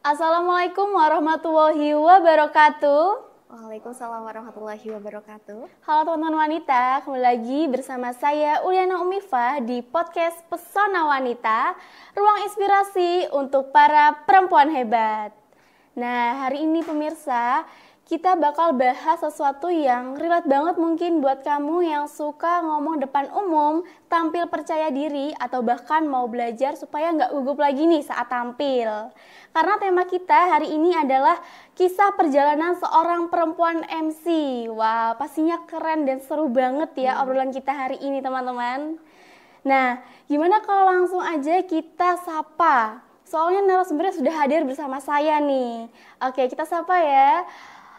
Assalamualaikum warahmatullahi wabarakatuh. Waalaikumsalam warahmatullahi wabarakatuh. Halo teman-teman wanita, kembali lagi bersama saya Uliana Umifah di podcast Pesona Wanita, ruang inspirasi untuk para perempuan hebat. Nah, hari ini pemirsa, kita bakal bahas sesuatu yang relate banget mungkin buat kamu yang suka ngomong depan umum, tampil percaya diri, atau bahkan mau belajar supaya nggak gugup lagi nih saat tampil. Karena tema kita hari ini adalah kisah perjalanan seorang perempuan MC. Wah, pastinya keren dan seru banget ya obrolan kita hari ini teman-teman. Nah, gimana kalau langsung aja kita sapa? Soalnya narasumbernya sudah hadir bersama saya nih. Oke, kita sapa ya.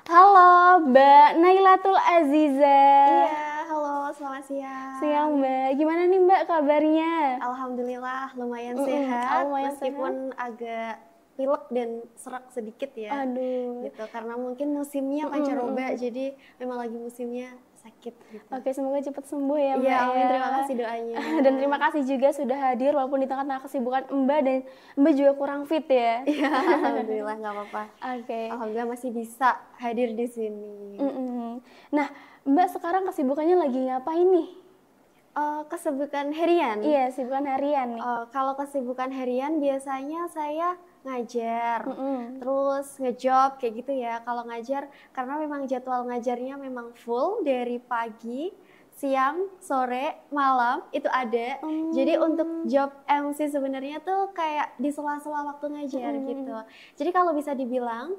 Halo, Mbak Nailatul Aziza. Iya, halo, selamat siang. Siang, Mbak. Gimana nih, Mbak, kabarnya? Alhamdulillah lumayan sehat, lumayan meskipun agak pilek dan serak sedikit ya. Aduh. Gitu, karena mungkin musimnya pancaroba, jadi memang lagi musimnya sakit gitu. Oke, semoga cepat sembuh ya, Mbak. Iya, amin, ya. terima kasih doanya. Dan terima kasih juga sudah hadir walaupun di tengah-tengah kesibukan Mbak dan Mbak juga kurang fit ya. Iya, alhamdulillah nggak apa-apa. Oke. Alhamdulillah masih bisa hadir di sini. Nah, Mbak sekarang kesibukannya lagi ngapain nih? Kesibukan harian? Iya, kesibukan harian nih. Kalau kesibukan harian biasanya saya ngajar, terus ngejob kayak gitu ya. Kalau ngajar, karena memang jadwal ngajarnya memang full dari pagi, siang, sore, malam itu ada. Jadi untuk job MC sebenarnya tuh kayak di sela-sela waktu ngajar gitu. Jadi kalau bisa dibilang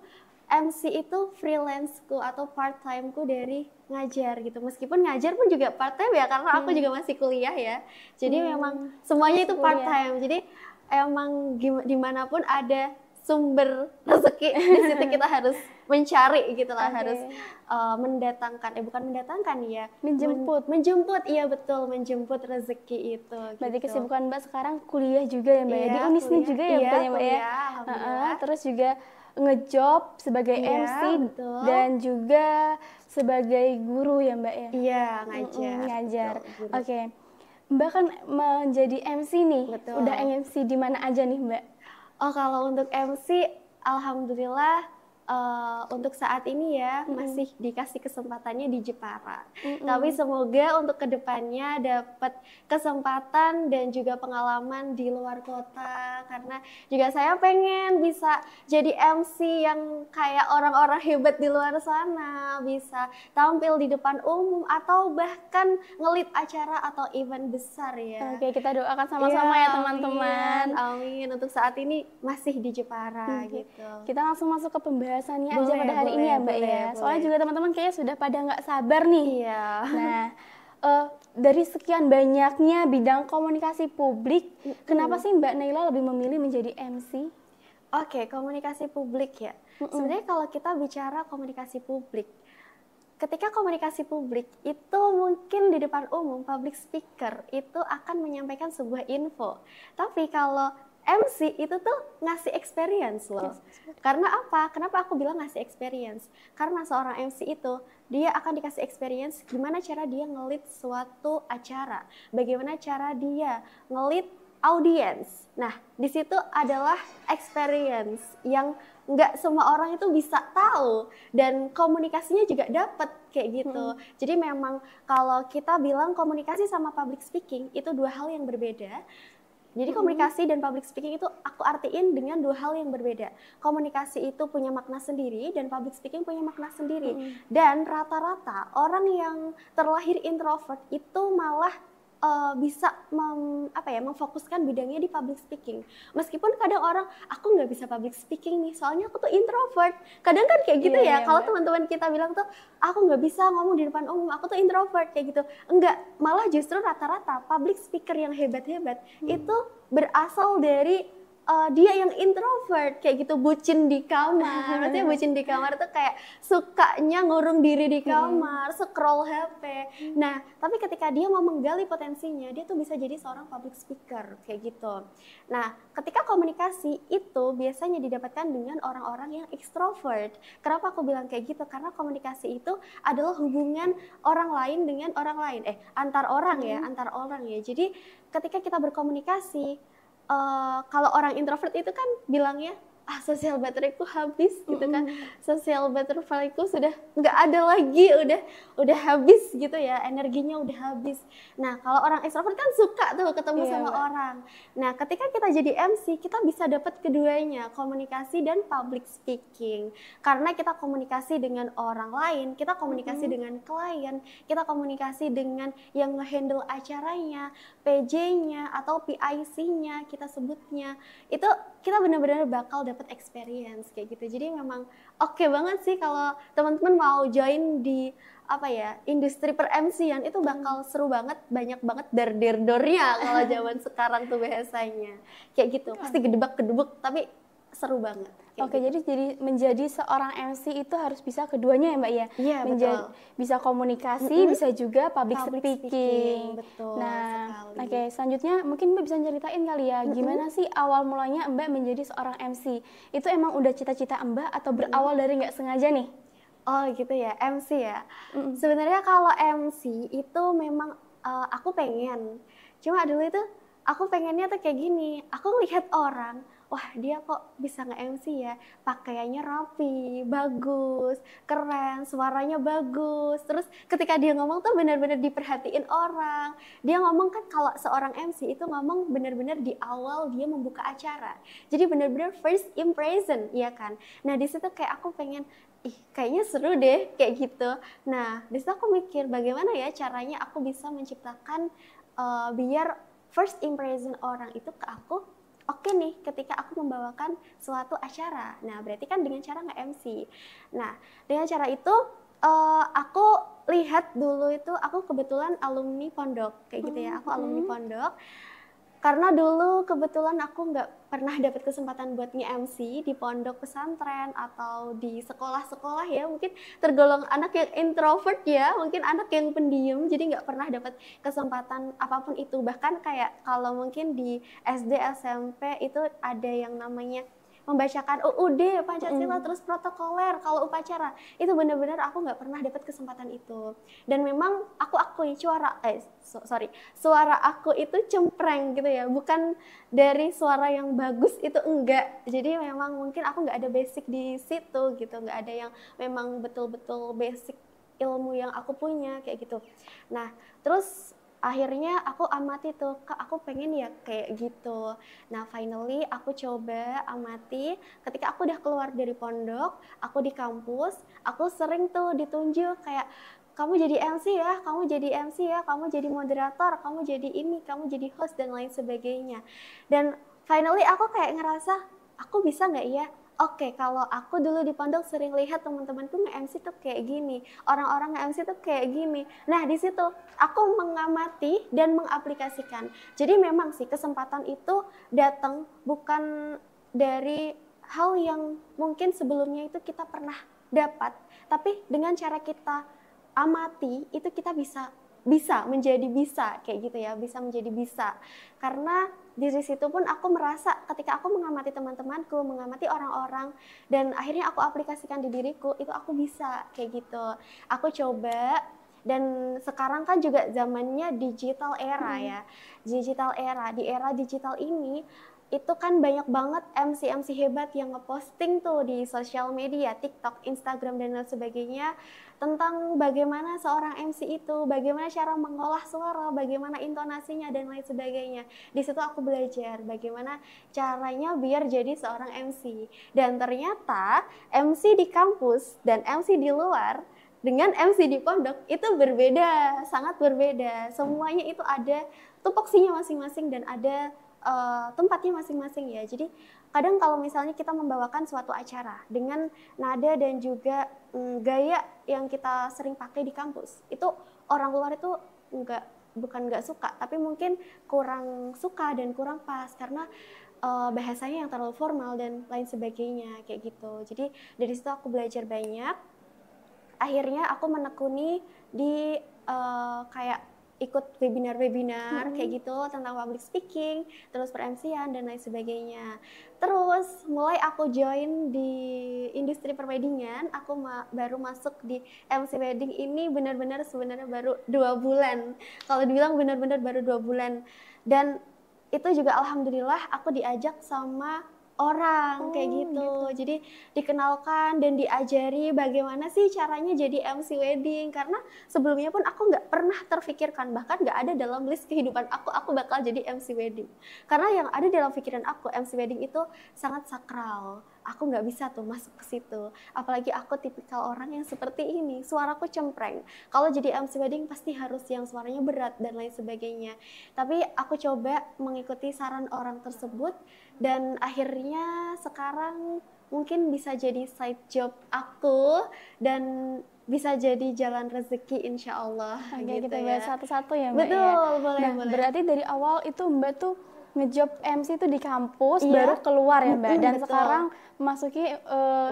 MC itu freelance-ku atau part-time-ku dari ngajar gitu. Meskipun ngajar pun juga part-time ya, karena aku juga masih kuliah ya. Jadi memang semuanya itu part-time. Jadi emang dimanapun ada sumber rezeki, di situ kita harus mencari gitu lah, harus mendatangkan, bukan mendatangkan ya, menjemput, iya betul, menjemput rezeki itu. Berarti gitu. kesibukan Mbak sekarang kuliah juga ya, Mbak? Iya, Di Unisnya juga ya, Mbak? kuliah, alhamdulillah. Terus juga ngejob sebagai MC betul. dan juga sebagai guru ya, Mbak ya? Iya, ngajar. Oke. Mbak kan menjadi MC nih. Betul. Udah MC di mana aja nih, Mbak? Oh, kalau untuk MC, alhamdulillah untuk saat ini ya masih dikasih kesempatannya di Jepara. Tapi semoga untuk kedepannya dapat kesempatan dan juga pengalaman di luar kota, karena juga saya pengen bisa jadi MC yang kayak orang-orang hebat di luar sana, bisa tampil di depan umum atau bahkan ngelit acara atau event besar ya. Oke, kita doakan sama-sama ya teman-teman. Amin. Untuk saat ini masih di Jepara gitu. Kita langsung masuk ke pembahasannya aja pada hari ini ya, Mbak ya. Soalnya juga teman-teman kayaknya sudah pada nggak sabar nih. Iya. Nah, dari sekian banyaknya bidang komunikasi publik, kenapa sih Mbak Naila lebih memilih menjadi MC? Oke, komunikasi publik ya. Sebenarnya kalau kita bicara komunikasi publik, ketika komunikasi publik itu mungkin di depan umum, public speaker itu akan menyampaikan sebuah info. Tapi kalau MC itu tuh ngasih experience loh. Karena apa? Kenapa aku bilang ngasih experience? Karena seorang MC itu dia akan dikasih experience gimana cara dia ngelit suatu acara, bagaimana cara dia ngelit audience. Nah, di situ adalah experience yang nggak semua orang itu bisa tahu, dan komunikasinya juga dapat kayak gitu. Jadi memang kalau kita bilang komunikasi sama public speaking itu dua hal yang berbeda. Jadi komunikasi dan public speaking itu aku artiin dengan dua hal yang berbeda. Komunikasi itu punya makna sendiri dan public speaking punya makna sendiri. Dan rata-rata orang yang terlahir introvert itu malah bisa memfokuskan bidangnya di public speaking. Meskipun kadang orang, aku nggak bisa public speaking nih, soalnya aku tuh introvert. Kadang kan kayak gitu ya, kalau teman-teman kita bilang tuh, aku nggak bisa ngomong di depan umum, aku tuh introvert, kayak gitu. Enggak, malah justru rata-rata public speaker yang hebat-hebat itu berasal dari dia yang introvert, kayak gitu, bucin di kamar. Maksudnya bucin di kamar tuh kayak sukanya ngurung diri di kamar, scroll HP. Nah, tapi ketika dia mau menggali potensinya, dia tuh bisa jadi seorang public speaker, kayak gitu. Nah, ketika komunikasi itu biasanya didapatkan dengan orang-orang yang extrovert. Kenapa aku bilang kayak gitu? Karena komunikasi itu adalah hubungan orang lain dengan orang lain. Antar orang ya. Jadi ketika kita berkomunikasi, kalau orang introvert itu kan bilangnya sosial bateraiku habis gitu kan, sosial butterflyku sudah nggak ada lagi, udah habis gitu ya, energinya udah habis. Nah kalau orang ekstrovert kan suka tuh ketemu sama orang. Nah ketika kita jadi MC, kita bisa dapat keduanya, komunikasi dan public speaking. Karena kita komunikasi dengan orang lain, kita komunikasi dengan klien, kita komunikasi dengan yang nge-handle acaranya, PJ-nya atau PIC-nya kita sebutnya, itu kita benar-benar bakal dapat experience kayak gitu. Jadi memang oke banget sih kalau teman-teman mau join di industri per MC-an, itu bakal seru banget, banyak banget der-der-dornya kalau zaman sekarang tuh bahasanya kayak gitu. Pasti gedebak-gedebuk tapi seru banget. Oke, gitu. Jadi menjadi seorang MC itu harus bisa keduanya ya Mbak ya? Iya, betul. Bisa komunikasi, bisa juga public speaking. Betul. Nah, oke, selanjutnya mungkin Mbak bisa ceritain kali ya, gimana sih awal mulanya Mbak menjadi seorang MC? Itu emang udah cita-cita Mbak atau berawal dari nggak sengaja nih? Oh gitu ya, MC ya. Sebenarnya kalau MC itu memang aku pengen. Cuma dulu itu aku pengennya tuh kayak gini. Aku lihat orang, wah dia kok bisa nge-MC ya, pakaiannya rapi, bagus, keren, suaranya bagus. Terus ketika dia ngomong tuh benar-benar diperhatiin orang. Dia ngomong kan, kalau seorang MC itu ngomong benar-benar di awal dia membuka acara. Jadi benar-benar first impression, ya kan. Nah di situ kayak aku pengen, kayaknya seru deh kayak gitu. Nah di situ aku mikir bagaimana ya caranya aku bisa menciptakan biar first impression orang itu ke aku oke nih ketika aku membawakan suatu acara. Nah berarti kan dengan cara nge-MC. Nah dengan cara itu aku lihat dulu itu, aku kebetulan alumni pondok kayak gitu ya. Aku alumni pondok karena dulu kebetulan aku nggak pernah dapat kesempatan buat nge-MC di pondok pesantren atau di sekolah-sekolah ya. Mungkin tergolong anak yang introvert ya, mungkin anak yang pendiam, jadi nggak pernah dapat kesempatan apapun itu. Bahkan kayak kalau mungkin di SD, SMP itu ada yang namanya membacakan UUD, Pancasila, terus protokoler kalau upacara. Itu benar-benar aku nggak pernah dapat kesempatan itu. Dan memang aku akui suara aku itu cempreng gitu ya, bukan dari suara yang bagus itu enggak. Jadi memang mungkin aku nggak ada basic di situ gitu, nggak ada yang memang betul-betul basic ilmu yang aku punya kayak gitu. Nah terus akhirnya aku amati tuh, Kak aku pengen ya kayak gitu. Nah finally aku coba amati, ketika aku udah keluar dari pondok, aku di kampus, aku sering tuh ditunjuk kayak, kamu jadi MC ya, kamu jadi MC ya, kamu jadi moderator, kamu jadi ini, kamu jadi host dan lain sebagainya. Dan finally aku kayak ngerasa, aku bisa nggak ya? Oke, kalau aku dulu di pondok sering lihat teman-temanku nge-MC tuh kayak gini, orang-orang nge-MC tuh kayak gini. Nah, di situ aku mengamati dan mengaplikasikan. Jadi memang sih kesempatan itu datang bukan dari hal yang mungkin sebelumnya itu kita pernah dapat, tapi dengan cara kita amati itu kita bisa menjadi bisa kayak gitu ya, bisa menjadi bisa. Karena di situ pun aku merasa ketika aku mengamati teman-temanku, mengamati orang-orang, dan akhirnya aku aplikasikan di diriku, itu aku bisa kayak gitu. Aku coba, dan sekarang kan juga zamannya digital era ya. Digital era, di era digital ini itu kan banyak banget MC-MC hebat yang ngeposting tuh di sosial media, TikTok, Instagram, dan lain sebagainya, tentang bagaimana seorang MC itu, bagaimana cara mengolah suara, bagaimana intonasinya, dan lain sebagainya. Di situ aku belajar bagaimana caranya biar jadi seorang MC. Dan ternyata MC di kampus dan MC di luar dengan MC di pondok itu berbeda, sangat berbeda. Semuanya itu ada tupoksinya masing-masing dan ada tempatnya masing-masing ya. Jadi kadang kalau misalnya kita membawakan suatu acara dengan nada dan juga gaya yang kita sering pakai di kampus, itu orang luar itu bukan nggak suka, tapi mungkin kurang suka dan kurang pas karena bahasanya yang terlalu formal dan lain sebagainya kayak gitu. Jadi dari situ aku belajar banyak. Akhirnya aku menekuni di kayak ikut webinar-webinar kayak gitu tentang public speaking, terus per-MC-an dan lain sebagainya. Terus mulai aku join di industri perweddingan, aku baru masuk di MC wedding ini benar-benar sebenarnya baru 2 bulan. Kalau dibilang benar-benar baru 2 bulan. Dan itu juga alhamdulillah aku diajak sama orang kayak gitu. Jadi dikenalkan dan diajari bagaimana sih caranya jadi MC wedding, karena sebelumnya pun aku nggak pernah terfikirkan, bahkan nggak ada dalam list kehidupan aku bakal jadi MC wedding. Karena yang ada dalam pikiran aku, MC wedding itu sangat sakral. Aku nggak bisa tuh masuk ke situ. Apalagi aku tipikal orang yang seperti ini, suaraku cempreng. Kalau jadi MC wedding pasti harus yang suaranya berat dan lain sebagainya. Tapi aku coba mengikuti saran orang tersebut dan akhirnya sekarang mungkin bisa jadi side job aku dan bisa jadi jalan rezeki insya Allah. Oke, gitu kita bahas satu-satu ya Mbak. Betul, boleh. Berarti dari awal itu Mbak tuh ngejob MC itu di kampus, baru keluar ya Mbak, dan sekarang memasuki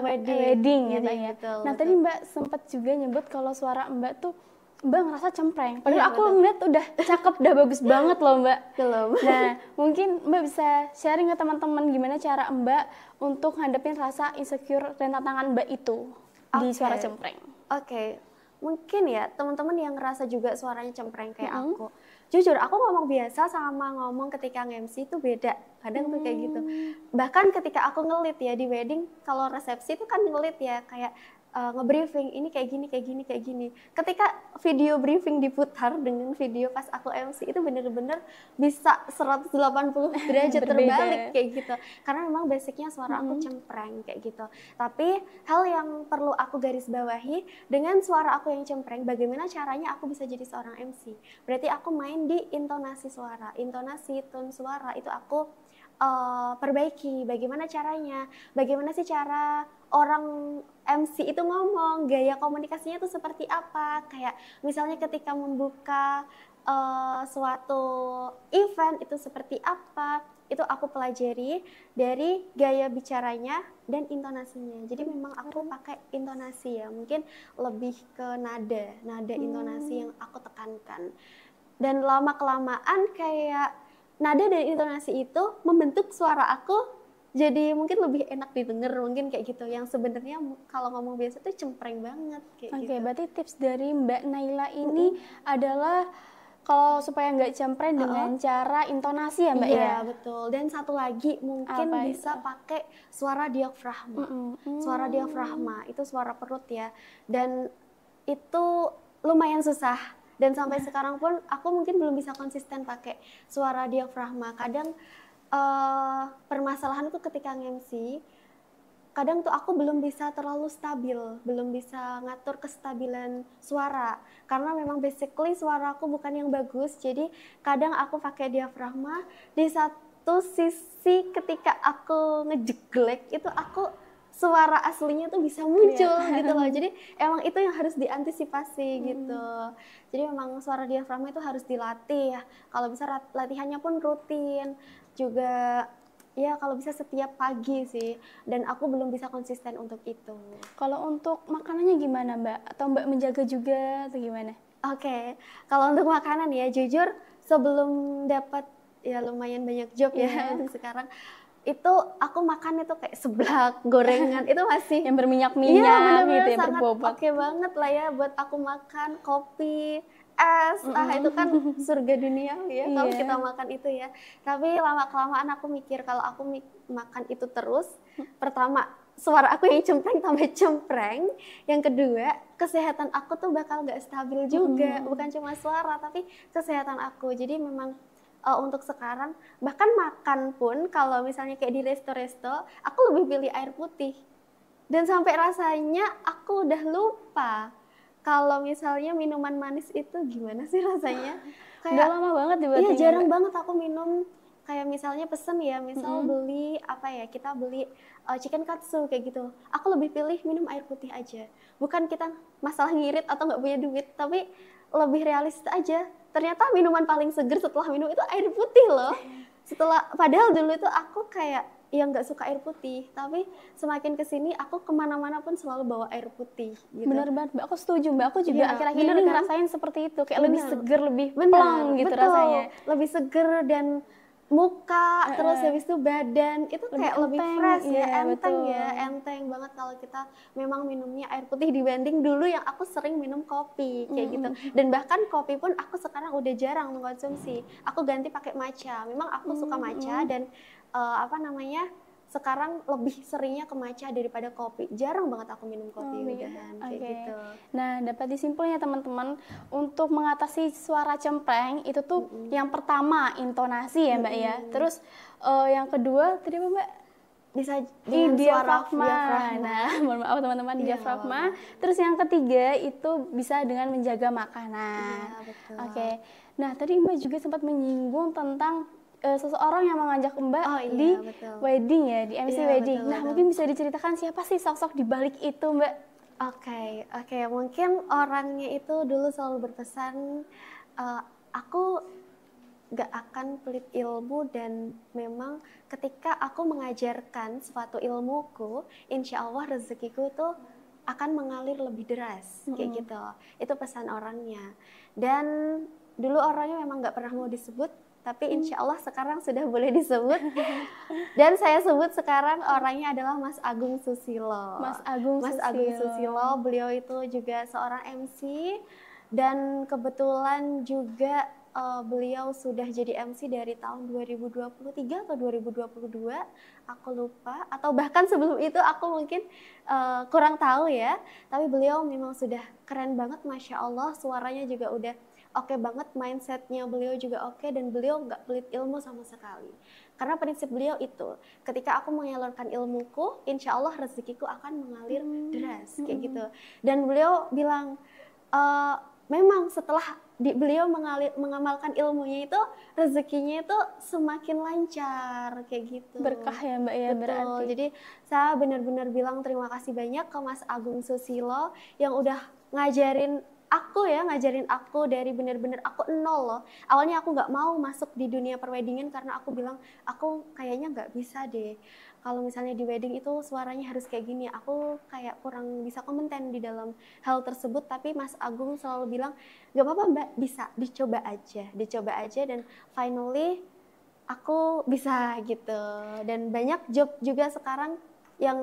wedding ya Mbak ya. Nah tadi Mbak sempat juga nyebut kalau suara Mbak tuh Mbak ngerasa cempreng, padahal aku ngeliat udah cakep, udah bagus banget loh Mbak. Nah mungkin Mbak bisa sharing ke teman-teman gimana cara Mbak untuk ngadepin rasa insecure dan tantangan Mbak itu di suara cempreng. Mungkin ya teman-teman yang ngerasa juga suaranya cempreng kayak aku. Jujur aku ngomong biasa sama ngomong ketika nge-MC itu beda. Kadang tuh kayak gitu. Bahkan ketika aku ngelit ya di wedding, kalau resepsi itu kan ngelit ya kayak nge-briefing ini kayak gini, kayak gini, kayak gini. Ketika video briefing diputar dengan video pas aku MC itu bener-bener bisa 180 derajat terbalik kayak gitu. Karena memang basicnya suara aku cempreng kayak gitu. Tapi hal yang perlu aku garis bawahi, dengan suara aku yang cempreng, bagaimana caranya aku bisa jadi seorang MC? Berarti aku main di intonasi suara, intonasi, tone suara itu aku perbaiki. Bagaimana caranya? Bagaimana sih cara orang MC itu ngomong, gaya komunikasinya itu seperti apa? Kayak misalnya ketika membuka suatu event itu seperti apa? Itu aku pelajari dari gaya bicaranya dan intonasinya. Jadi memang aku pakai intonasi ya, mungkin lebih ke nada intonasi yang aku tekankan. Dan lama-kelamaan kayak nada dan intonasi itu membentuk suara aku jadi mungkin lebih enak didengar, mungkin kayak gitu. Yang sebenarnya kalau ngomong biasa tuh cempreng banget kayak gitu. Berarti tips dari Mbak Naila ini adalah kalau supaya nggak cempreng dengan cara intonasi ya Mbak ya? Iya betul. Dan satu lagi mungkin bisa pakai suara diafragma. Suara diafragma itu suara perut ya. Dan itu lumayan susah. Dan sampai sekarang pun aku mungkin belum bisa konsisten pakai suara diafragma. Kadang permasalahan itu ketika nge-MC, kadang tuh aku belum bisa terlalu stabil, belum bisa ngatur kestabilan suara. Karena memang basically suara aku bukan yang bagus, jadi kadang aku pakai diafragma. Di satu sisi ketika aku ngejeglek itu aku suara aslinya tuh bisa muncul gitu loh. Jadi emang itu yang harus diantisipasi gitu. Jadi memang suara diafragma itu harus dilatih ya. Kalau bisa latihannya pun rutin. Juga ya kalau bisa setiap pagi sih. Dan aku belum bisa konsisten untuk itu. Kalau untuk makanannya gimana Mbak? Atau Mbak menjaga juga atau gimana? Kalau untuk makanan ya jujur sebelum dapat ya lumayan banyak job ya untuk sekarang. Itu aku makan itu kayak seblak, gorengan itu masih yang berminyak-minyak gitu ya, sangat oke banget lah ya buat aku makan. Kopi, es, itu kan surga dunia ya kalau kita makan itu ya. Tapi lama-kelamaan aku mikir kalau aku makan itu terus, pertama suara aku yang cempreng tambah cempreng, yang kedua kesehatan aku tuh bakal gak stabil juga, bukan cuma suara tapi kesehatan aku. Jadi memang untuk sekarang bahkan makan pun kalau misalnya kayak di resto-resto aku lebih pilih air putih dan sampai rasanya aku udah lupa kalau misalnya minuman manis itu gimana sih rasanya. Kayak udah lama banget iya jarang banget aku minum. Kayak misalnya pesen ya, misal beli apa ya, kita beli chicken katsu kayak gitu, aku lebih pilih minum air putih aja. Bukan kita masalah ngirit atau nggak punya duit, tapi lebih realistis aja. Ternyata minuman paling seger setelah minum itu air putih loh. Padahal dulu itu aku kayak yang nggak suka air putih, tapi semakin kesini aku kemana-mana pun selalu bawa air putih. Gitu. Bener banget Mbak, aku setuju Mbak. Aku juga akhir-akhir ini ngerasain seperti itu, kayak lebih seger, lebih plong gitu rasanya. Lebih seger dan muka, terus habis itu badan itu kayak lebih fresh ya, enteng banget kalau kita memang minumnya air putih dibanding dulu yang aku sering minum kopi kayak gitu. Dan bahkan kopi pun aku sekarang udah jarang mengkonsumsi, aku ganti pakai matcha. Memang aku suka matcha dan sekarang lebih seringnya ke matcha daripada kopi. Jarang banget aku minum kopi udahan kayak gitu. Nah, dapat disimpulkan ya teman-teman, untuk mengatasi suara cempreng itu tuh yang pertama intonasi ya Mbak ya. Terus yang kedua tadi apa Mbak? Bisa dengan diafragma. Nah, mohon maaf teman-teman, diafragma. Terus yang ketiga itu bisa dengan menjaga makanan. Iya, betul. Oke. Nah, tadi Mbak juga sempat menyinggung tentang seseorang yang mengajak Mbak di wedding ya, di MC wedding. Nah, mungkin bisa diceritakan siapa sih sosok di balik itu, Mbak? Oke. Mungkin orangnya itu dulu selalu berpesan, aku gak akan pelit ilmu, dan memang ketika aku mengajarkan suatu ilmuku, insya Allah rezekiku tuh akan mengalir lebih deras, kayak gitu. Itu pesan orangnya. Dan dulu orangnya memang gak pernah mau disebut, tapi insya Allah sekarang sudah boleh disebut. Dan saya sebut sekarang orangnya adalah Mas Agung Susilo. Mas Agung Susilo, beliau itu juga seorang MC, dan kebetulan juga beliau sudah jadi MC dari tahun 2023 atau 2022, aku lupa, atau bahkan sebelum itu aku mungkin kurang tahu ya. Tapi beliau memang sudah keren banget, Masya Allah, suaranya juga udah oke banget, mindsetnya beliau juga oke, dan beliau nggak pelit ilmu sama sekali. Karena prinsip beliau itu, ketika aku menyalurkan ilmuku, insya Allah rezekiku akan mengalir deras, kayak gitu. Dan beliau bilang, memang setelah beliau mengamalkan ilmunya itu, rezekinya itu semakin lancar, kayak gitu. Berkah ya Mbak ya. Betul. Berarti. Jadi saya benar-benar bilang terima kasih banyak ke Mas Agung Susilo yang udah ngajarin aku dari benar-benar aku nol loh. Awalnya aku nggak mau masuk di dunia perweddingan karena aku bilang aku kayaknya nggak bisa deh. Kalau misalnya di wedding itu suaranya harus kayak gini, aku kayak kurang bisa kompeten di dalam hal tersebut. Tapi Mas Agung selalu bilang nggak apa-apa Mbak, bisa dicoba aja, dan finally aku bisa gitu. Dan banyak job juga sekarang yang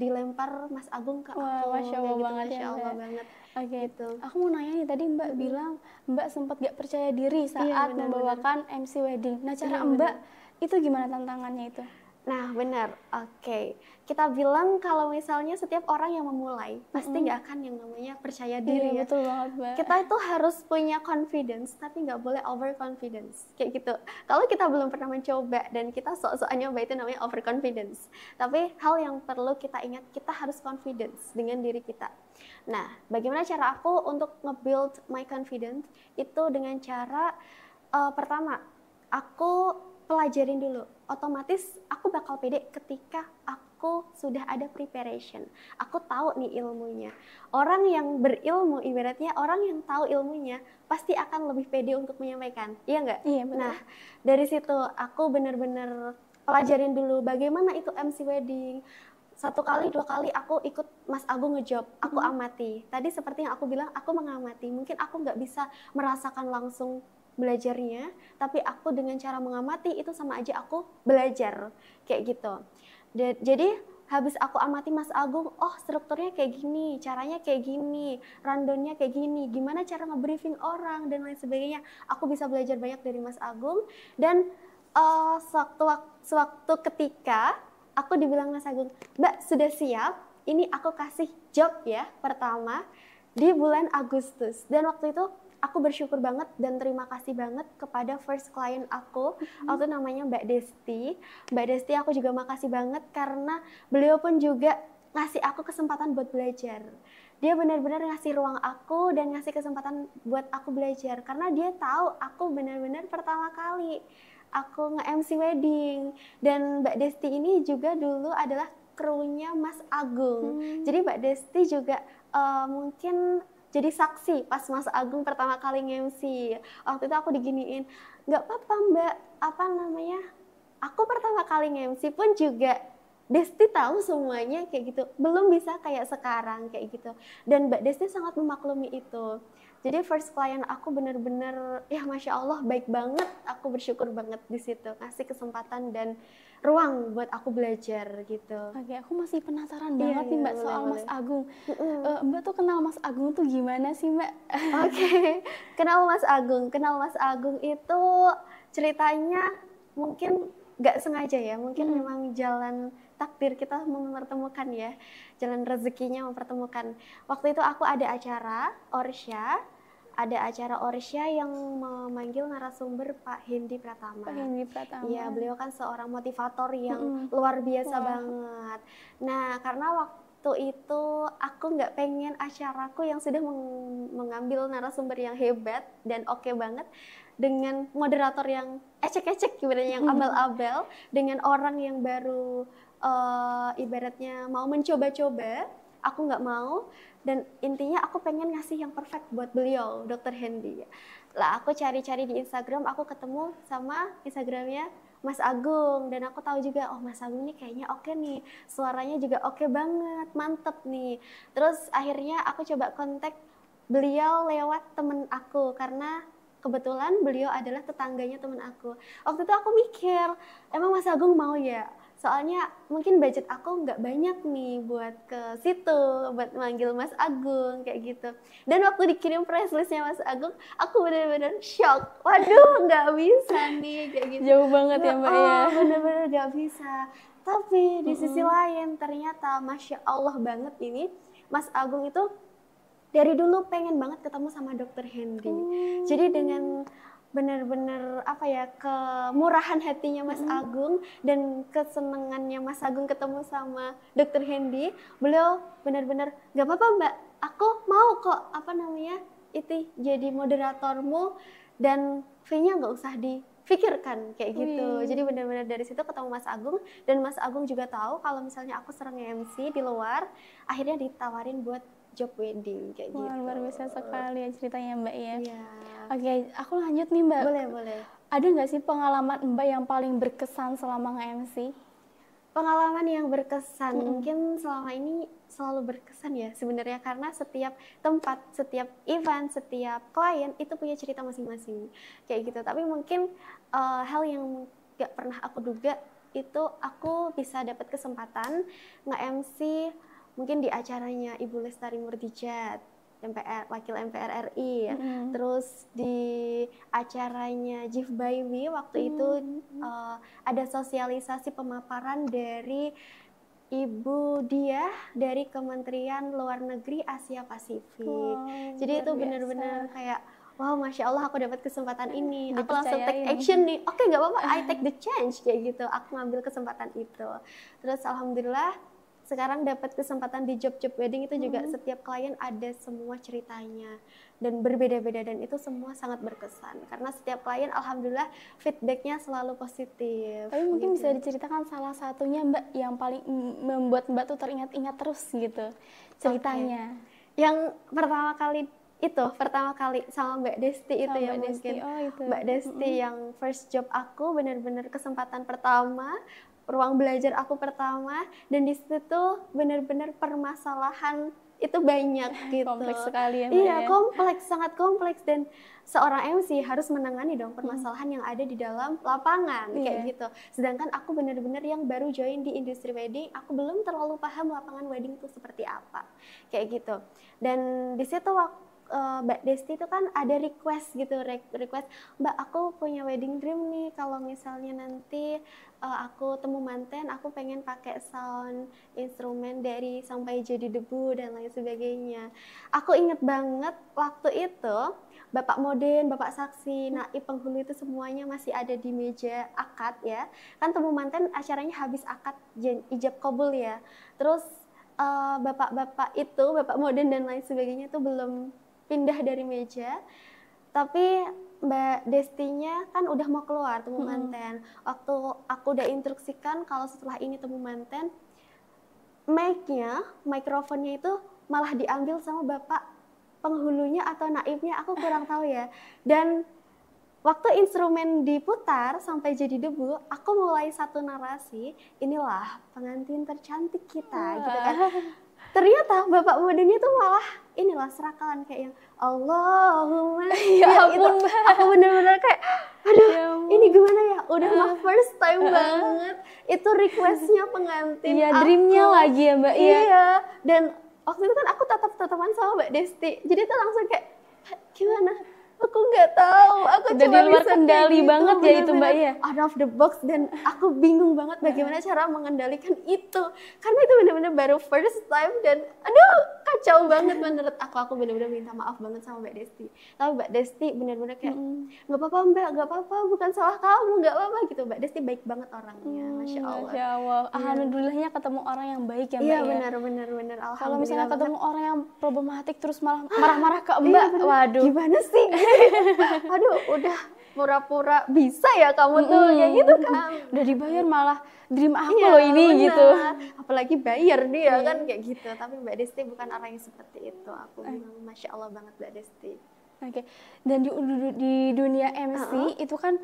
dilempar Mas Agung ke aku. Masya Allah gitu. banget Masya ya Allah Mbak. banget. Oke, Gitu. Aku mau nanya nih, tadi Mbak bilang Mbak sempat gak percaya diri saat membawakan MC wedding. Nah, cara Mbak itu gimana tantangannya itu? Nah, benar. Oke. Kita bilang kalau misalnya setiap orang yang memulai pasti nggak akan yang namanya percaya diri ya. Betul banget, Mbak. Kita itu harus punya confidence, tapi nggak boleh overconfidence. Kayak gitu. Kalau kita belum pernah mencoba dan kita sok-sokan nyoba, itu namanya overconfidence. Tapi hal yang perlu kita ingat, kita harus confidence dengan diri kita. Nah, bagaimana cara aku untuk nge-build my confidence? Itu dengan cara pertama, aku pelajarin dulu. Otomatis aku bakal pede ketika aku sudah ada preparation. Aku tahu nih ilmunya. Orang yang berilmu, ibaratnya orang yang tahu ilmunya pasti akan lebih pede untuk menyampaikan. Iya nggak? Iya, betul. Nah, dari situ aku benar-benar pelajarin dulu bagaimana itu MC wedding. 1 kali, 2 kali aku ikut Mas Agung ngejob, aku amati. Tadi seperti yang aku bilang, aku mengamati. Mungkin aku nggak bisa merasakan langsung belajarnya, tapi aku dengan cara mengamati itu sama aja aku belajar, kayak gitu. Jadi habis aku amati Mas Agung, oh strukturnya kayak gini, caranya kayak gini, rundownnya kayak gini, gimana cara nge-briefing orang dan lain sebagainya. Aku bisa belajar banyak dari Mas Agung. Dan sewaktu ketika aku dibilang Mas Agung, Mbak sudah siap, ini aku kasih job ya pertama di bulan Agustus. Dan waktu itu aku bersyukur banget dan terima kasih banget kepada first client aku, waktu namanya Mbak Desti. Mbak Desti aku juga makasih banget karena beliau pun juga ngasih aku kesempatan buat belajar. Dia benar-benar ngasih ruang aku dan ngasih kesempatan buat aku belajar karena dia tahu aku benar-benar pertama kali aku nge-MC wedding. Dan Mbak Desti ini juga dulu adalah krunya Mas Agung. Jadi Mbak Desti juga mungkin jadi saksi pas Mas Agung pertama kali nge-MC. Waktu itu aku diginiin, nggak apa-apa Mbak, aku pertama kali nge-MC pun juga Desti tahu semuanya kayak gitu. Belum bisa kayak sekarang kayak gitu. Dan Mbak Desti sangat memaklumi itu. Jadi first client aku benar-benar ya Masya Allah baik banget. Aku bersyukur banget di situ, ngasih kesempatan dan ruang buat aku belajar gitu. Oke, aku masih penasaran banget nih Mbak soal Mas Agung. Mbak tuh kenal Mas Agung tuh gimana sih Mbak? Oke, kenal Mas Agung itu ceritanya mungkin nggak sengaja ya, mungkin memang jalan takdir kita mempertemukan ya, jalan rezekinya mempertemukan. Waktu itu aku ada acara Orsya yang memanggil narasumber Pak Hendy Pratama. Pak Hendy Pratama. Iya, beliau kan seorang motivator yang luar biasa banget. Nah, karena waktu itu aku nggak pengen acaraku yang sudah mengambil narasumber yang hebat dan oke banget, dengan moderator yang ecek-ecek sebenarnya, yang abal-abal, dengan orang yang baru ibaratnya mau mencoba-coba, aku nggak mau. Dan intinya aku pengen ngasih yang perfect buat beliau, Dr. Hendy. Lah aku cari-cari di Instagram, aku ketemu sama Instagramnya Mas Agung, dan aku tahu juga, oh Mas Agung ini kayaknya oke nih, suaranya juga oke banget, mantep nih. Terus akhirnya aku coba kontak beliau lewat temen aku, karena kebetulan beliau adalah tetangganya temen aku. Waktu itu aku mikir, emang Mas Agung mau ya? Soalnya mungkin budget aku nggak banyak nih buat ke situ, buat manggil Mas Agung kayak gitu. Dan waktu dikirim press listnya Mas Agung, aku benar-benar shock. Waduh, nggak bisa nih kayak gitu. Jauh banget ya Mbak ya. Benar-benar nggak bisa. Tapi di sisi lain ternyata Masya Allah banget ini, Mas Agung itu dari dulu pengen banget ketemu sama Dr. Hendy. Jadi dengan benar-benar kemurahan hatinya Mas Agung dan kesenangannya Mas Agung ketemu sama Dr. Hendy, beliau benar-benar gak apa-apa Mbak, aku mau kok itu jadi moderatormu dan fee-nya nggak usah difikirkan kayak gitu. Jadi benar-benar dari situ ketemu Mas Agung, dan Mas Agung juga tahu kalau misalnya aku sering MC di luar, akhirnya ditawarin buat job wedding kayak gitu. Luar biasa sekali ya ceritanya Mbak ya. Iya. Oke, aku lanjut nih Mbak. Boleh. Ada nggak sih pengalaman Mbak yang paling berkesan selama nge-MC? Pengalaman yang berkesan, mungkin selama ini selalu berkesan ya sebenarnya, karena setiap tempat, setiap event, setiap klien itu punya cerita masing-masing kayak gitu. Tapi mungkin hal yang gak pernah aku duga itu aku bisa dapat kesempatan nge-MC mungkin di acaranya Ibu Lestari Murdijat, Wakil MPR RI, terus di acaranya Jif Baiwi waktu itu ada sosialisasi pemaparan dari Ibu Diah dari Kementerian Luar Negeri Asia Pasifik. Jadi itu benar-benar kayak, wow, Masya Allah aku dapat kesempatan ini. Aku langsung take action nih. Oke, nggak apa-apa, I take the chance kayak gitu. Aku ngambil kesempatan itu. Terus alhamdulillah sekarang dapat kesempatan di job-job wedding itu juga setiap klien ada semua ceritanya dan berbeda-beda, dan itu semua sangat berkesan karena setiap klien alhamdulillah feedbacknya selalu positif. Tapi mungkin bisa diceritakan salah satunya Mbak yang paling membuat Mbak tuh teringat-ingat terus gitu ceritanya. Yang pertama kali sama Mbak Desti itu ya, mungkin Mbak Desti yang first job aku, benar-benar kesempatan pertama, ruang belajar aku pertama, dan di situ tuh benar-benar permasalahan itu banyak gitu. Kompleks sekali ya Mbak. Iya, sangat kompleks, dan seorang MC harus menangani dong permasalahan yang ada di dalam lapangan kayak gitu. Sedangkan aku benar-benar yang baru join di industri wedding, aku belum terlalu paham lapangan wedding itu seperti apa kayak gitu. Dan di situ Mbak Desti itu kan ada request gitu, request, Mbak aku punya wedding dream nih, kalau misalnya nanti aku temu manten, aku pengen pakai sound instrumen dari Sampai Jadi Debu dan lain sebagainya. Aku inget banget waktu itu Bapak Moden, Bapak Saksi, naib penghulu itu semuanya masih ada di meja akad ya. Kan temu manten acaranya habis akad ijab kabul ya. Terus bapak-bapak itu, Bapak Moden dan lain sebagainya itu belum pindah dari meja, tapi Mbak Destinya kan udah mau keluar temu manten. Waktu aku udah instruksikan kalau setelah ini temu manten, mikrofonnya itu malah diambil sama bapak penghulunya atau naibnya, aku kurang tahu ya. Dan waktu instrumen diputar Sampai Jadi Debu, aku mulai satu narasi, inilah pengantin tercantik kita, gitu kan. Ternyata Bapak Modennya tuh malah serakalan kayak yang Allahumma ya ampun, itu, aku bener-bener kayak aduh ya ini gimana ya, udah mah first time banget itu requestnya pengantin aku. Dreamnya lagi ya Mbak. Iya, dan waktu itu kan aku tatapan sama Mbak Desti, jadi tuh langsung kayak gimana, aku nggak tahu, aku aku udah cuma di luar bisa kendali kayak banget ya itu Mbak bener-bener ya. out of the box, dan aku bingung banget bagaimana cara mengendalikan itu, karena itu benar-benar baru first time dan aduh kacau banget menurut aku benar-benar minta maaf banget sama Mbak Desti. Tapi Mbak Desti benar-benar kayak nggak apa-apa Mbak, nggak apa-apa, bukan salah kamu, nggak apa-apa gitu. Mbak Desti baik banget orangnya, Masya Allah. Masya Allah. Alhamdulillahnya ketemu orang yang baik ya Mbak Iya ya. benar, Kalau misalnya alhamdulillah ketemu banget. orang yang problematik terus malah marah-marah ke Mbak, Iya, bener. waduh. Gimana sih? Aduh, udah pura-pura bisa ya kamu tuh kayak gitu kan. Udah dibayar malah dream aku Iya, loh ini bener. gitu. Apalagi bayar dia kan kayak gitu. Tapi Mbak Desti bukan orang yang seperti itu. Aku bilang Masya Allah banget Mbak Desti. Oke. Dan di dunia MC itu kan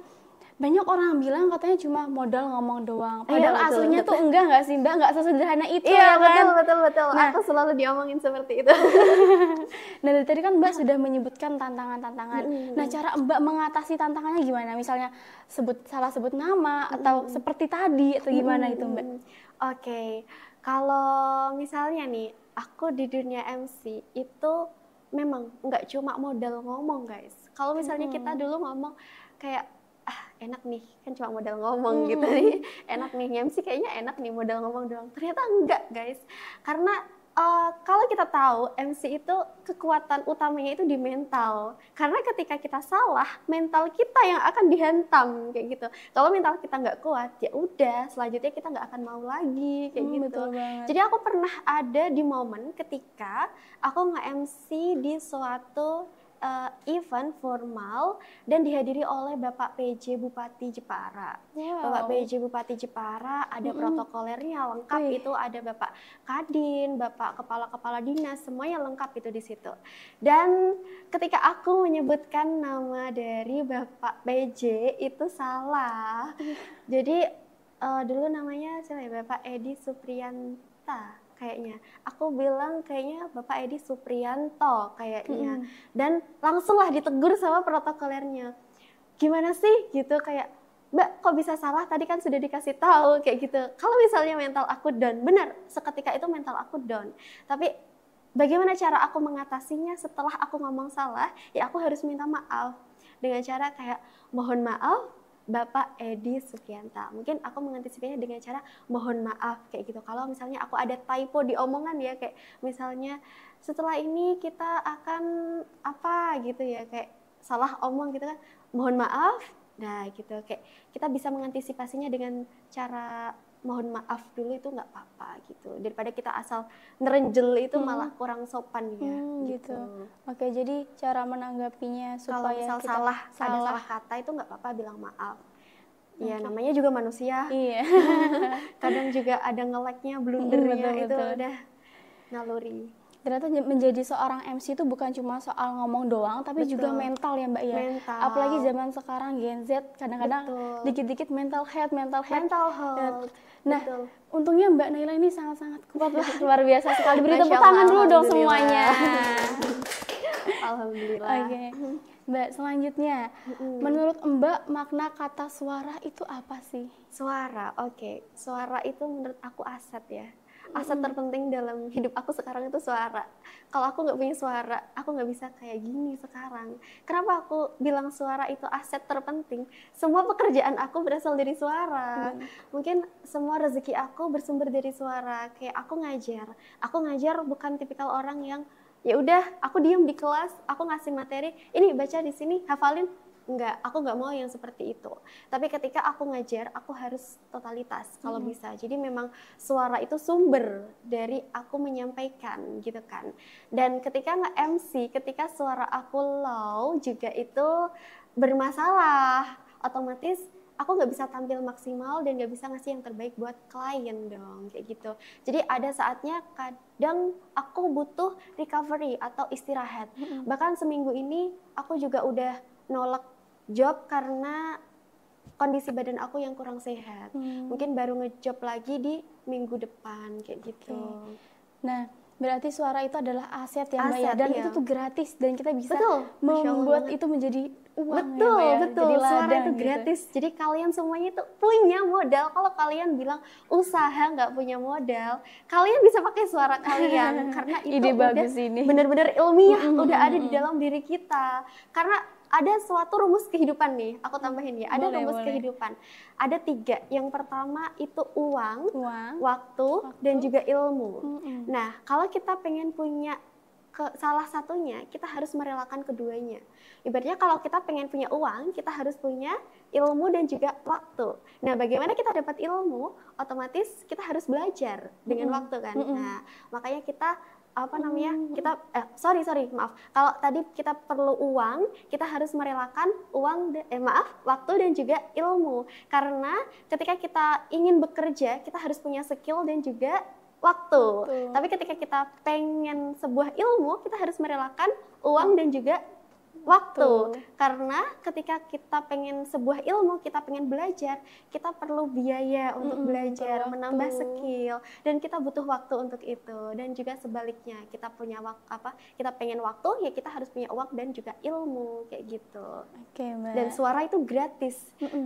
banyak orang bilang katanya cuma modal ngomong doang. Padahal Iya, betul, aslinya tuh enggak sih Mbak, enggak sesederhana itu Iya, ya kan. betul. Nah, Aku selalu diomongin seperti itu. Nah dari tadi kan Mbak sudah menyebutkan tantangan-tantangan. Nah cara Mbak mengatasi tantangannya gimana? Misalnya salah sebut nama atau seperti tadi atau gimana itu Mbak? Oke, kalau misalnya nih aku di dunia MC itu memang nggak cuma modal ngomong guys. Kalau misalnya kita dulu ngomong kayak enak nih, kan cuma modal ngomong gitu nih, enak nih MC kayaknya enak nih modal ngomong doang. Ternyata enggak guys, karena kalau kita tahu MC itu kekuatan utamanya itu di mental. Karena ketika kita salah, mental kita yang akan dihantam kayak gitu. Kalau mental kita nggak kuat, ya udah selanjutnya kita nggak akan mau lagi kayak gitu. Betul banget. Jadi aku pernah ada di momen ketika aku nge-MC di suatu event formal dan dihadiri oleh Bapak PJ Bupati Jepara. Bapak PJ Bupati Jepara ada protokolernya lengkap, itu ada Bapak Kadin, Bapak kepala-kepala dinas, semuanya lengkap itu di situ. Dan ketika aku menyebutkan nama dari Bapak PJ itu salah. Jadi dulu namanya siapa ya? Bapak Edi Supriyanta. Kayaknya aku bilang kayaknya Bapak Edi Supriyanto kayaknya, dan langsunglah ditegur sama protokolernya, gimana sih gitu, kayak Mbak kok bisa salah, tadi kan sudah dikasih tahu kayak gitu. Kalau misalnya mental aku down, benar seketika itu mental aku down, tapi bagaimana cara aku mengatasinya setelah aku ngomong salah, ya aku harus minta maaf dengan cara kayak mohon maaf Bapak Edi Suprianta. Mungkin aku mengantisipasinya dengan cara mohon maaf kayak gitu. Kalau misalnya aku ada typo di omongan ya, kayak misalnya setelah ini kita akan apa gitu ya, kayak salah omong gitu kan, mohon maaf. Nah gitu, kayak kita bisa mengantisipasinya dengan cara mohon maaf dulu, itu nggak apa-apa gitu, daripada kita asal nerenjel itu malah kurang sopan ya gitu. Oke, jadi cara menanggapinya kalau supaya misal kita ada salah kata itu nggak apa-apa, bilang maaf. Ya namanya juga manusia. Iya. Kadang juga ada nge-lag-nya, blundernya, itu udah naluri. Ternyata menjadi seorang MC itu bukan cuma soal ngomong doang, tapi juga mental ya Mbak ya. Mental. Apalagi zaman sekarang Gen Z, kadang-kadang dikit-dikit mental health. Nah, untungnya Mbak Naila ini sangat-sangat kuat, luar biasa sekali. Beri tepuk tangan dulu dong semuanya. Alhamdulillah. Oke. Mbak, selanjutnya, menurut Mbak makna kata suara itu apa sih? Suara, oke. Suara itu menurut aku aset ya. Aset terpenting dalam hidup aku sekarang itu suara. Kalau aku nggak punya suara, aku nggak bisa kayak gini sekarang. Kenapa aku bilang suara itu aset terpenting? Semua pekerjaan aku berasal dari suara. Mungkin semua rezeki aku bersumber dari suara. Kayak aku ngajar bukan tipikal orang yang ya udah aku diem di kelas, aku ngasih materi, ini baca di sini, hafalin. Enggak, aku nggak mau yang seperti itu. Tapi ketika aku ngajar, aku harus totalitas kalau bisa. Jadi memang suara itu sumber dari aku menyampaikan gitu kan. Dan ketika nge-MC, ketika suara aku low juga itu bermasalah, otomatis aku nggak bisa tampil maksimal dan nggak bisa ngasih yang terbaik buat klien dong, kayak gitu. Jadi ada saatnya kadang aku butuh recovery atau istirahat. Bahkan seminggu ini aku juga udah nolak job karena kondisi badan aku yang kurang sehat. Mungkin baru ngejob lagi di minggu depan kayak gitu. Nah, berarti suara itu adalah aset ya Mbak ya, dan itu tuh gratis dan kita bisa membuat itu menjadi uang betul, ya Mbak ya. Betul, jadi suara itu gratis. Jadi kalian semuanya itu punya modal. Kalau kalian bilang usaha nggak punya modal, kalian bisa pakai suara kalian karena itu ide udah bagus ini. Benar-benar ilmiah, udah ada di dalam diri kita. Karena ada suatu rumus kehidupan nih, aku tambahin ya. Ada Boleh, rumus boleh. kehidupan. Ada 3. Yang pertama itu uang, Uang, waktu, dan juga ilmu. Mm-mm. Nah, kalau kita pengen punya salah satunya, kita harus merelakan keduanya. Ibaratnya kalau kita pengen punya uang, kita harus punya ilmu dan juga waktu. Nah, bagaimana kita dapat ilmu? Otomatis kita harus belajar dengan waktu kan. Nah, makanya kita maaf. Kalau tadi kita perlu uang, kita harus merelakan waktu dan juga ilmu. Karena ketika kita ingin bekerja, kita harus punya skill dan juga waktu. Tapi ketika kita pengen sebuah ilmu, kita harus merelakan uang dan juga waktu. Karena ketika kita pengen sebuah ilmu, kita pengen belajar, kita perlu biaya untuk belajar, menambah skill, dan kita butuh waktu untuk itu. Dan juga sebaliknya, kita pengen waktu, ya kita harus punya uang dan juga ilmu, kayak gitu. Oke, Mbak. Dan suara itu gratis.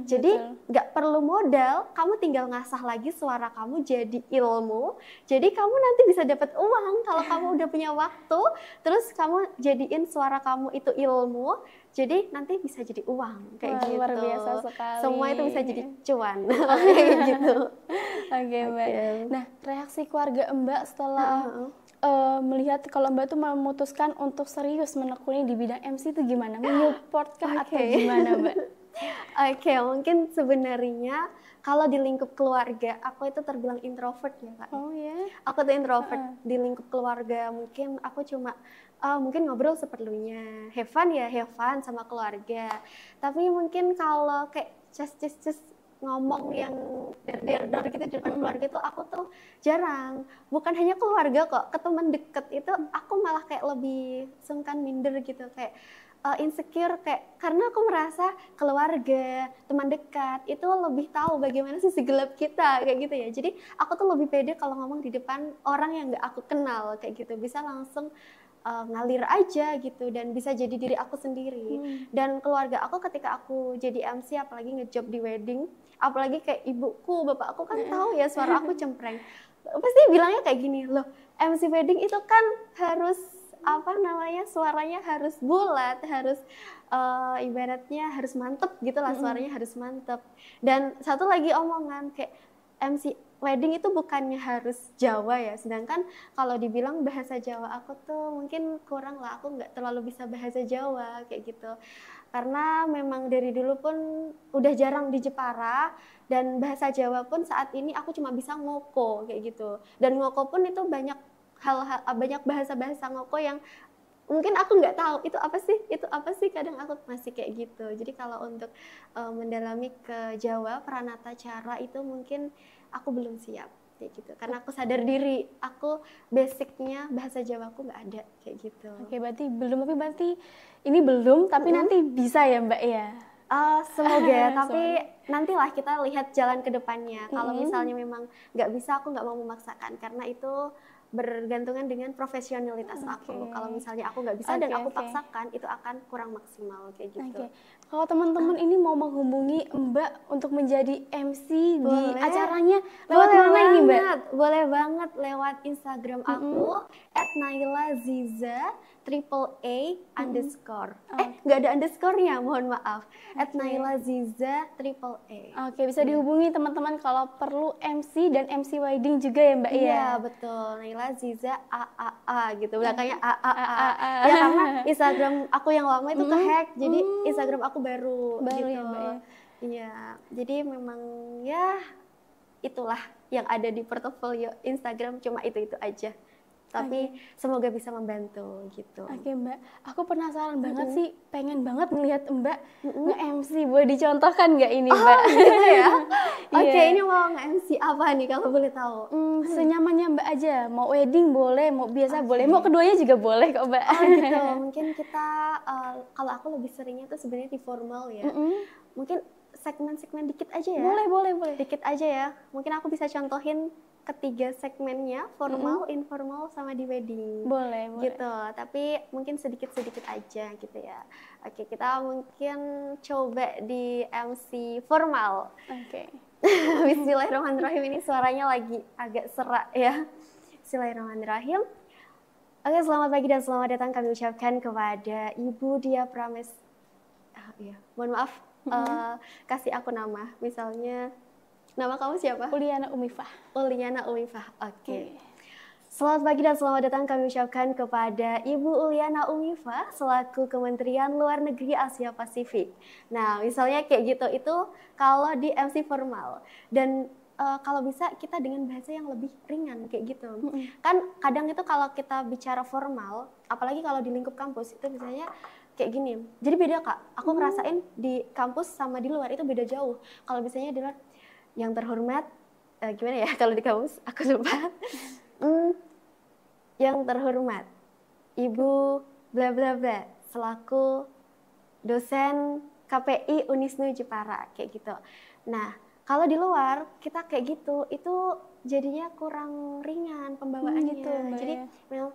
Jadi nggak perlu modal, kamu tinggal ngasah lagi suara kamu jadi ilmu. Jadi kamu nanti bisa dapat uang kalau kamu udah punya waktu, terus kamu jadiin suara kamu itu ilmu, jadi nanti bisa jadi uang kayak gitu. Luar biasa sekali. Semua itu bisa jadi cuan kayak gitu. Oke, Mbak. Nah, reaksi keluarga Mbak setelah melihat kalau Mbak tuh memutuskan untuk serius menekuni di bidang MC itu gimana? Menyupport kah atau gimana, Mbak? Oke, mungkin sebenarnya kalau di lingkup keluarga, aku itu terbilang introvert ya, Kak. Oh ya? Aku tuh introvert. Di lingkup keluarga mungkin aku cuma mungkin ngobrol seperlunya, have fun sama keluarga. Tapi mungkin kalau kayak just ngomong yang der gitu di depan keluarga itu aku tuh jarang. Bukan hanya keluarga kok, ke teman deket itu aku malah kayak lebih sungkan minder gitu, kayak insecure, karena aku merasa keluarga, teman dekat itu lebih tahu bagaimana sisi gelap kita kayak gitu ya. Jadi aku tuh lebih pede kalau ngomong di depan orang yang nggak aku kenal kayak gitu, bisa langsung ngalir aja gitu dan bisa jadi diri aku sendiri. Dan keluarga aku ketika aku jadi MC, apalagi ngejob di wedding, apalagi kayak ibuku, bapak aku kan tahu ya suara aku cempreng, pasti bilangnya kayak gini, loh MC wedding itu kan harus suaranya harus bulat, harus ibaratnya harus mantep gitu lah, suaranya harus mantep. Dan satu lagi omongan kayak MC wedding itu bukannya harus Jawa ya, sedangkan kalau dibilang bahasa Jawa aku tuh mungkin kurang lah, aku nggak terlalu bisa bahasa Jawa kayak gitu. Karena memang dari dulu pun udah jarang di Jepara, dan bahasa Jawa pun saat ini aku cuma bisa ngoko kayak gitu. Dan ngoko pun itu banyak bahasa-bahasa ngoko yang mungkin aku nggak tahu itu apa sih, kadang aku masih kayak gitu. Jadi kalau untuk mendalami ke Jawa, Pranata Cara itu mungkin aku belum siap kayak gitu, karena aku sadar diri aku basicnya bahasa Jawa aku nggak ada kayak gitu. Oke, berarti ini belum, tapi nanti bisa ya, Mbak ya? Semoga, tapi nantilah kita lihat jalan ke depannya. Kalau misalnya memang nggak bisa, aku nggak mau memaksakan, karena itu bergantungan dengan profesionalitas aku. Kalau misalnya aku nggak bisa dan aku paksakan, itu akan kurang maksimal kayak gitu. Kalau teman-teman ini mau menghubungi Mbak untuk menjadi MC di acaranya, lewat mana ini, Mbak? Boleh banget lewat Instagram aku @nailaziza _A__. Nggak ada underscore-nya, mohon maaf. @nailaziza _A_. Oke, bisa dihubungi teman-teman kalau perlu MC dan MC wedding juga ya, Mbak ya? Iya, betul. Naila Ziza AAA gitu. Belakangnya AAA. Ya karena Instagram aku yang lama itu kehack, jadi Instagram aku baru gitu. Ya, Mbak ya? Iya. Jadi memang ya itulah yang ada di portofolio Instagram, cuma itu aja. Tapi semoga bisa membantu gitu. Oke, Mbak, aku penasaran banget sih, pengen banget ngelihat Mbak nge-MC, boleh dicontohkan nggak ini, Mbak? Gitu ya? Oke, ini mau nge-MC apa nih kalau boleh tahu? Senyamannya Mbak aja, mau wedding boleh, mau biasa boleh, mau keduanya juga boleh kok, Mbak. Oh gitu, mungkin kita, kalau aku lebih seringnya tuh sebenarnya di formal ya. Mungkin segmen-segmen dikit aja ya? Boleh. Dikit aja ya, mungkin aku bisa contohin ketiga segmennya, formal, informal, sama di wedding. Boleh. Gitu, tapi mungkin sedikit-sedikit aja gitu ya. Oke, kita mungkin coba di MC formal. Oke. Bismillahirrahmanirrahim, ini suaranya lagi agak serak ya. Bismillahirrahmanirrahim. Oke, selamat pagi dan selamat datang kami ucapkan kepada Ibu Dia iya. Mohon maaf, kasih aku nama. Misalnya, nama kamu siapa? Uliana Umifah. Uliana Umifah. Oke. Selamat pagi dan selamat datang kami ucapkan kepada Ibu Uliana Umifah selaku Kementerian Luar Negeri Asia Pasifik. Nah, misalnya kayak gitu, itu kalau di MC formal. Dan kalau bisa kita dengan bahasa yang lebih ringan kayak gitu. Kan kadang itu kalau kita bicara formal, apalagi kalau di lingkup kampus, itu misalnya kayak gini. Jadi beda Kak, aku ngerasain di kampus sama di luar itu beda jauh. Kalau misalnya di luar, yang terhormat, gimana ya kalau di kampus, aku lupa. Yang terhormat, Ibu bla bla bla selaku dosen KPI Unisnu Jepara kayak gitu. Nah, kalau di luar kita kayak gitu, itu jadinya kurang ringan pembawaannya. Gitu, jadi memang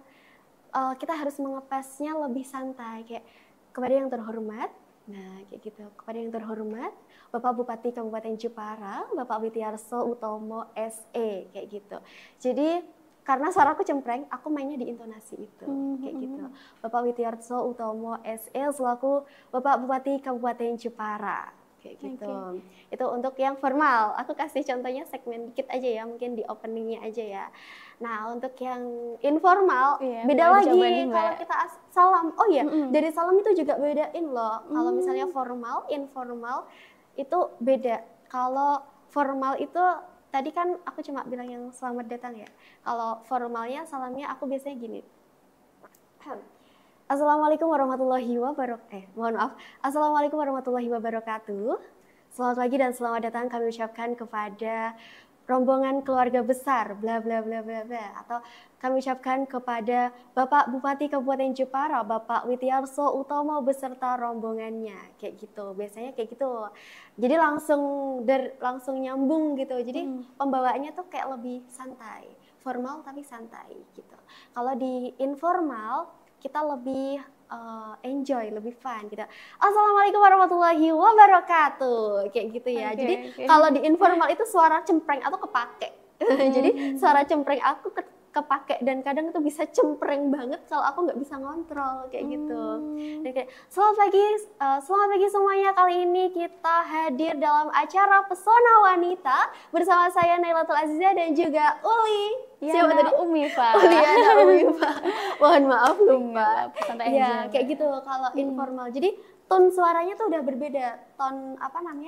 kita harus mengepasnya lebih santai kayak kepada yang terhormat. Nah, kayak gitu. Kepada yang terhormat, Bapak Bupati Kabupaten Jepara, Bapak Witiarso Utomo SE kayak gitu. Jadi karena suaraku cempreng, aku mainnya di intonasi itu, kayak gitu. Bapak Witiarso Utomo SE selaku Bapak Bupati Kabupaten Jepara, kayak gitu. Itu untuk yang formal. Aku kasih contohnya segmen dikit aja ya, mungkin di openingnya aja ya. Nah, untuk yang informal, beda lagi kalau kita salam. Oh iya, dari salam itu juga bedain loh. Kalau misalnya formal, informal, itu beda. Kalau formal itu tadi kan aku cuma bilang yang selamat datang ya. Kalau formalnya, salamnya aku biasanya gini. Assalamualaikum warahmatullahi wabarakatuh. Mohon maaf. Assalamualaikum warahmatullahi wabarakatuh. Selamat pagi dan selamat datang kami ucapkan kepada rombongan keluarga besar bla bla bla bla bla, atau kami ucapkan kepada Bapak Bupati Kabupaten Jepara, Bapak Witiarso Utomo beserta rombongannya, kayak gitu. Biasanya kayak gitu. Jadi langsung nyambung gitu. Jadi pembawaannya tuh kayak lebih santai, formal tapi santai gitu. Kalau di informal kita lebih enjoy, lebih fun gitu. Assalamualaikum warahmatullahi wabarakatuh, kayak gitu ya. Jadi kalau di informal itu suara cempreng atau kepake. Jadi suara cempreng aku kepake dan kadang itu bisa cempreng banget kalau aku nggak bisa ngontrol kayak gitu. Dan kayak selamat pagi semuanya. Kali ini kita hadir dalam acara Pesona Wanita bersama saya Nailatul Aziza dan juga Uli. Siapa tadi? Umifah. Uliana Umifah. Mohon maaf lupa. Ya, kayak gitu kalau informal. Jadi tone suaranya tuh udah berbeda. Tone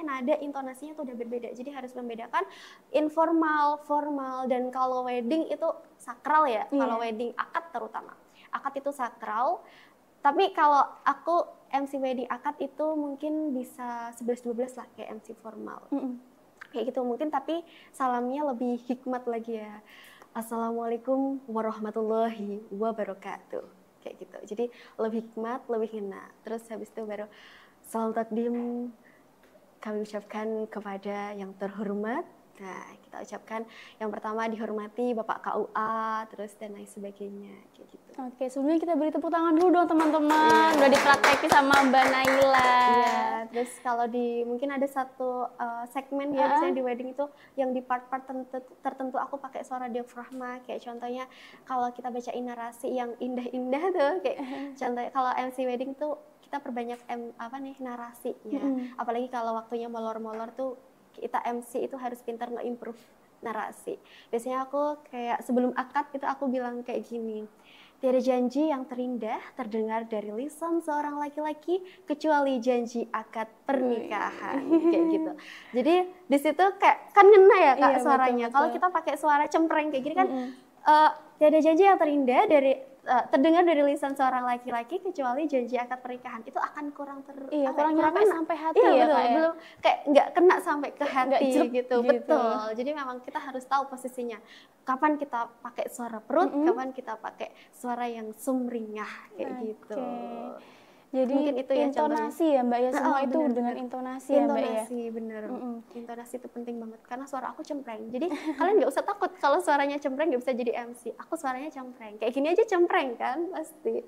nada intonasinya tuh udah berbeda. Jadi harus membedakan informal, formal, dan kalau wedding itu sakral ya. Kalau wedding akad terutama. Akad itu sakral. Tapi kalau aku MC wedding akad itu mungkin bisa 11-12 lah kayak MC formal. Kayak gitu mungkin, tapi salamnya lebih hikmat lagi ya. Assalamualaikum warahmatullahi wabarakatuh. Kayak gitu. Jadi lebih hikmat, lebih ngena. Terus habis itu baru salam takdim kami ucapkan kepada yang terhormat. Nah, kita ucapkan yang pertama dihormati Bapak KUA, terus dan lain sebagainya, kayak gitu. Oke, sebelumnya kita beri tepuk tangan dulu dong teman-teman. Udah dipraktekin sama Mbak Naila. Iya, terus kalau mungkin ada satu segmen ya, misalnya di wedding itu yang di part-part tertentu aku pakai suara diafragma, kayak contohnya kalau kita bacain narasi yang indah-indah tuh, kayak contohnya kalau MC wedding tuh kita perbanyak narasi ya. Apalagi kalau waktunya molor-molor tuh kita MC itu harus pintar nge-improve narasi. Biasanya aku kayak sebelum akad itu aku bilang kayak gini. Tiada janji yang terindah terdengar dari lisan seorang laki-laki kecuali janji akad pernikahan, kayak gitu. Jadi di situ kayak kan ngena ya Kak suaranya. Kalau kita pakai suara cempreng kayak gini kan tiada janji yang terindah terdengar dari lisan seorang laki-laki kecuali janji akad pernikahan, itu akan kurang kurang nyampe sampai hati ya betul, belum kayak nggak kena sampai ke hati gitu. Betul. Jadi memang kita harus tahu posisinya kapan kita pakai suara perut, kapan kita pakai suara yang sumringah kayak gitu. Jadi mungkin itu ya intonasi ya Mbak ya, semua itu bener, dengan intonasi ya Mbak ya. Intonasi bener. Intonasi itu penting banget karena suara aku cempreng. Jadi kalian nggak usah takut kalau suaranya cempreng nggak bisa jadi MC. Aku suaranya cempreng. Kayak gini aja cempreng kan pasti.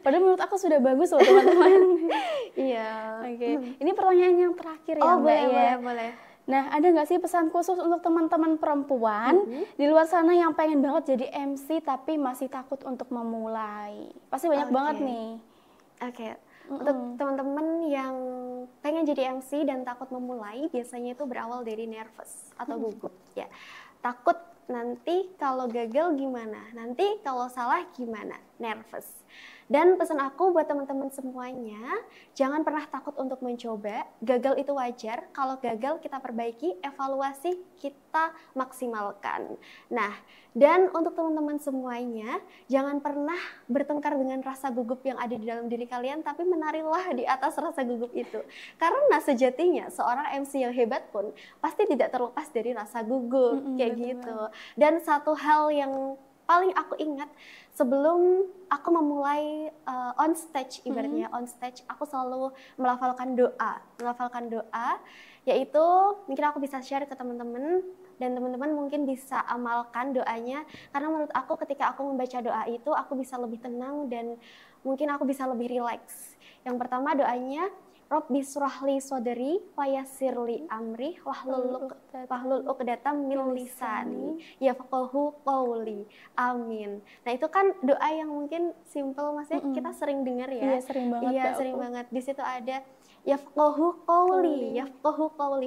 Padahal menurut aku sudah bagus loh teman-teman. Iya. Oke. Ini pertanyaan yang terakhir ya Mbak ya. Boleh. Nah, ada nggak sih pesan khusus untuk teman-teman perempuan di luar sana yang pengen banget jadi MC tapi masih takut untuk memulai? Pasti banyak banget nih. Oke. Untuk teman-teman yang pengen jadi MC dan takut memulai, biasanya itu berawal dari nervous atau gugup ya. Takut nanti kalau gagal gimana, nanti kalau salah gimana, nervous. Dan pesan aku buat teman-teman semuanya, jangan pernah takut untuk mencoba. Gagal itu wajar. Kalau gagal kita perbaiki, evaluasi kita maksimalkan. Nah, dan untuk teman-teman semuanya, jangan pernah bertengkar dengan rasa gugup yang ada di dalam diri kalian, tapi menarilah di atas rasa gugup itu. Karena sejatinya seorang MC yang hebat pun pasti tidak terlepas dari rasa gugup, kayak gitu. Dan satu hal yang paling aku ingat sebelum aku memulai on stage, ibaratnya on stage, aku selalu melafalkan doa, yaitu mungkin aku bisa share ke teman-teman dan teman-teman mungkin bisa amalkan doanya, karena menurut aku ketika aku membaca doa itu aku bisa lebih tenang dan mungkin aku bisa lebih rileks. Yang pertama doanya, Robbi syrahli sodri wayassirli amri wahlul uqdatam min lisani yafqahu qawli. Amin. Nah, itu kan doa yang mungkin simple, maksudnya kita sering dengar ya. Iya, sering banget. Iya, sering banget. Di situ ada yafqahu qawli,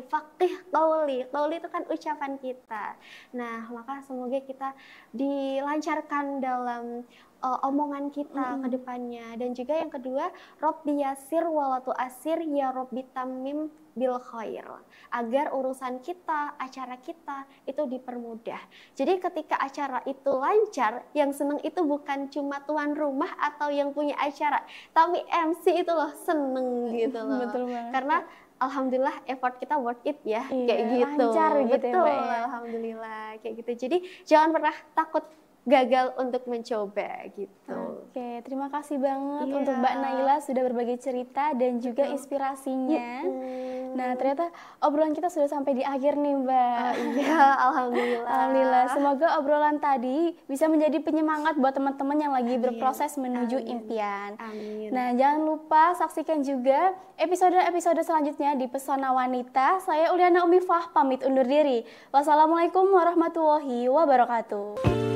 faqih qawli. Qawli itu kan ucapan kita. Nah, maka semoga kita dilancarkan dalam omongan kita ke depannya. Dan juga yang kedua, Robbi yasir walatu asir ya Robbi tamim bil khair, agar urusan kita, acara kita itu dipermudah. Jadi ketika acara itu lancar, yang seneng itu bukan cuma tuan rumah atau yang punya acara, tapi MC itu loh seneng gitu loh. Betul banget. Karena alhamdulillah effort kita worth it ya, iya, kayak gitu. Lancar gitu. Betul, ya, Mbak, ya. alhamdulillah kayak gitu. Jadi jangan pernah takut gagal untuk mencoba gitu. Oke, terima kasih banget untuk Mbak Naila sudah berbagi cerita dan juga inspirasinya. Nah, ternyata obrolan kita sudah sampai di akhir nih, Mbak. Iya, alhamdulillah. Alhamdulillah, semoga obrolan tadi bisa menjadi penyemangat buat teman-teman yang lagi berproses menuju impian. Amin. Nah, jangan lupa saksikan juga episode-episode selanjutnya di Pesona Wanita. Saya Uliana Umifah pamit undur diri. Wassalamualaikum warahmatullahi wabarakatuh.